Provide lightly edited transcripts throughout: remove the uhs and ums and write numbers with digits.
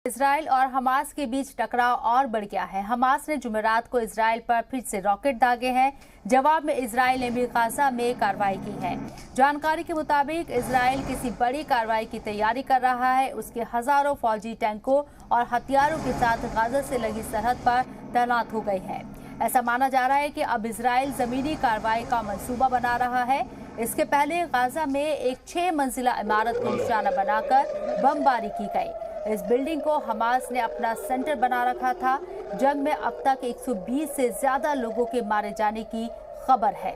Israel और Hamas के बीच टकराव और बढ़ गया है। हमास ने जुमेरात को इजराइल पर फिर से रॉकेट दागे हैं। जवाब में इजराइल ने भी गाजा में कार्रवाई की है। जानकारी के मुताबिक इजराइल किसी बड़ी कार्रवाई की तैयारी कर रहा है। उसके हजारों फौजी टैंकों और हथियारों के साथ गाजा से लगी सरहद पर तैनात हो गई है। ऐसा माना जा रहा है कि अब इजराइल जमीनी कार्रवाई का मंसूबा बना रहा है। इसके पहले गाजा में एक 6 मंजिला इमारत को निशाना बनाकर बमबारी की गई। इस बिल्डिंग को हमास ने अपना सेंटर बना रखा था। जंग में अब तक 120 से ज्यादा लोगों के मारे जाने की खबर है।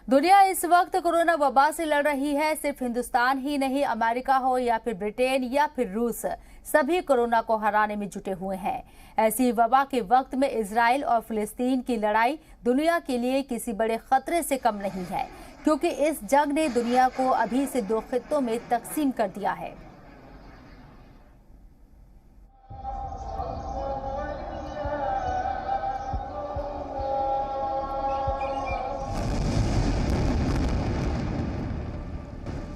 दुनिया इस वक्त कोरोना वबा से लड़ रही है। सिर्फ हिंदुस्तान ही नहीं, अमेरिका हो या फिर ब्रिटेन या फिर रूस, सभी कोरोना को हराने में जुटे हुए हैं। ऐसी वबा के वक्त में इजराइल और फिलिस्तीन की लड़ाई दुनिया के लिए किसी बड़े खतरे से कम नहीं है, क्योंकि इस जंग ने दुनिया को अभी से 2 खित्तों में तकसीम कर दिया है।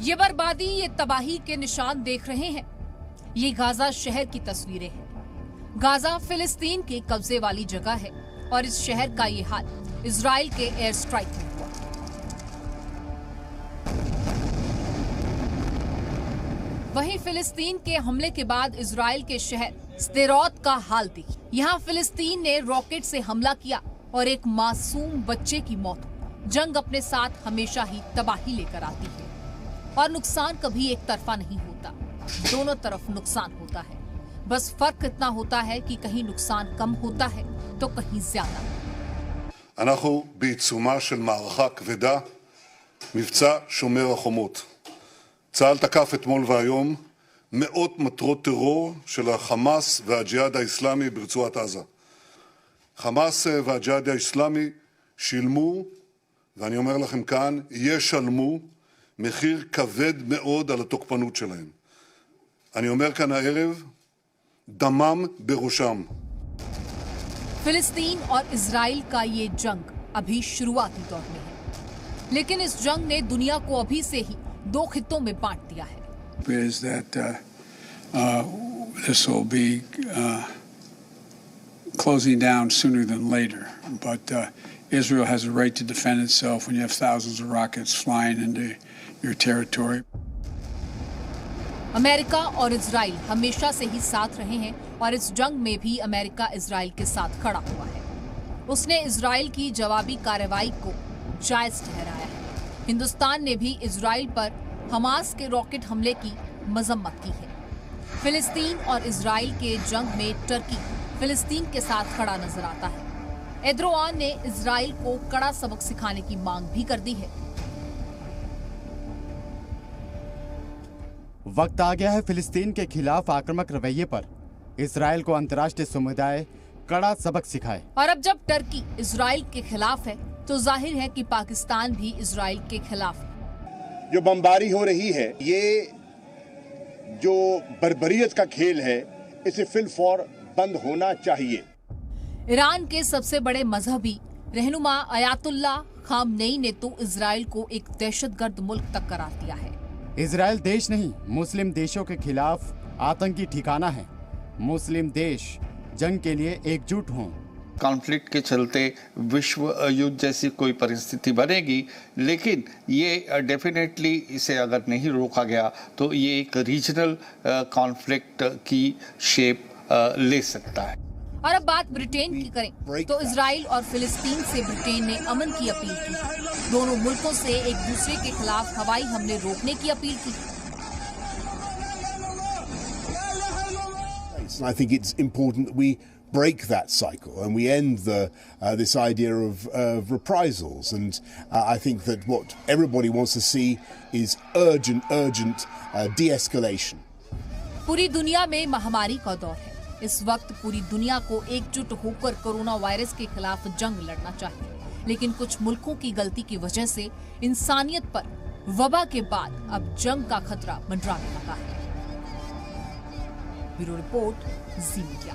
ये बर्बादी, ये तबाही के निशान देख रहे हैं। ये गाजा शहर की तस्वीरें हैं। गाजा फिलिस्तीन के कब्जे वाली जगह है और इस शहर का ये हाल इजराइल के एयर स्ट्राइक में हुआ। वहीं फिलिस्तीन के हमले के बाद इजराइल के शहर स्देरोत का हाल देखिए। यहाँ फिलिस्तीन ने रॉकेट से हमला किया और एक मासूम बच्चे की मौत। जंग अपने साथ हमेशा ही तबाही लेकर आती है और नुकसान कभी एक तरफा नहीं होता, दोनों तरफ नुकसान होता है। बस फर्क इतना होता है कि कहीं नुकसान कम होता है तो कहीं ज्यादा। אנחנו בעיצומה של מערכה כבדה, מבצע שומר החומות. צה"ל תקף אתמול והיום מאות מטרות טרור של החמאס והג'יהאד האסלאמי ברצועת עזה. חמאס והג'יהאד האסלאמי שילמו, ואני אומר לכם כאן, ישלמו מחיר כבד מאוד על התוקפנות שלהם. אני אומר כאן הערב, דמם בראשם. फिलिस्तीन और इजराइल का ये जंग अभी शुरुआती दौर में है, लेकिन इस जंग ने दुनिया को अभी से ही 2 खित्तों में बांट दिया है। Is that this will be closing down sooner than later, but Israel has a right to defend itself when you have thousands of rockets flying into your territory. America और इजराइल हमेशा से ही साथ रहे हैं और इस जंग में भी अमेरिका इजराइल के साथ खड़ा हुआ है। उसने इजराइल की जवाबी कार्रवाई को जायज ठहराया है। हिंदुस्तान ने भी इजराइल पर हमास के रॉकेट हमले की मजम्मत की है। फिलिस्तीन और इजराइल के जंग में टर्की फिलिस्तीन के साथ खड़ा नजर आता है। एर्दोआन ने इजराइल को कड़ा सबक सिखाने की मांग भी कर दी है। वक्त आ गया है फिलिस्तीन के खिलाफ आक्रामक रवैये पर। इजराइल को अंतर्राष्ट्रीय समुदाय कड़ा सबक सिखाए। और अब जब टर्की इजराइल के खिलाफ है तो जाहिर है कि पाकिस्तान भी इजराइल के खिलाफ है। जो बमबारी हो रही है, ये जो बर्बरियत का खेल है, इसे फिलफौर बंद होना चाहिए। ईरान के सबसे बड़े मजहबी रहनुमा अयातुल्ला खामनेई ने तो इजराइल को एक दहशतगर्द मुल्क तक करार दिया है। इजराइल देश नहीं, मुस्लिम देशों के खिलाफ आतंकी ठिकाना है। मुस्लिम देश जंग के लिए एकजुट हों। कॉन्फ्लिक्ट के चलते विश्व युद्ध जैसी कोई परिस्थिति बनेगी, लेकिन ये डेफिनेटली इसे अगर नहीं रोका गया तो ये एक रीजनल कॉन्फ्लिक्ट की शेप ले सकता है। और अब बात ब्रिटेन की करें तो इजराइल और फिलिस्तीन से ब्रिटेन ने अमन की अपील की। दोनों मुल्कों से एक दूसरे के खिलाफ हवाई हमले रोकने की अपील की। I think it's important that we break that cycle and we end this idea of reprisals. And I think that what everybody wants to see is urgent de-escalation. पूरी दुनिया में महामारी का दौर है। इस वक्त पूरी दुनिया को एकजुट होकर कोरोना वायरस के खिलाफ जंग लड़ना चाहिए, लेकिन कुछ मुल्कों की गलती की वजह से इंसानियत पर वबा के बाद अब जंग का खतरा मंडराने लगा है। ब्यूरो रिपोर्ट, जी मीडिया।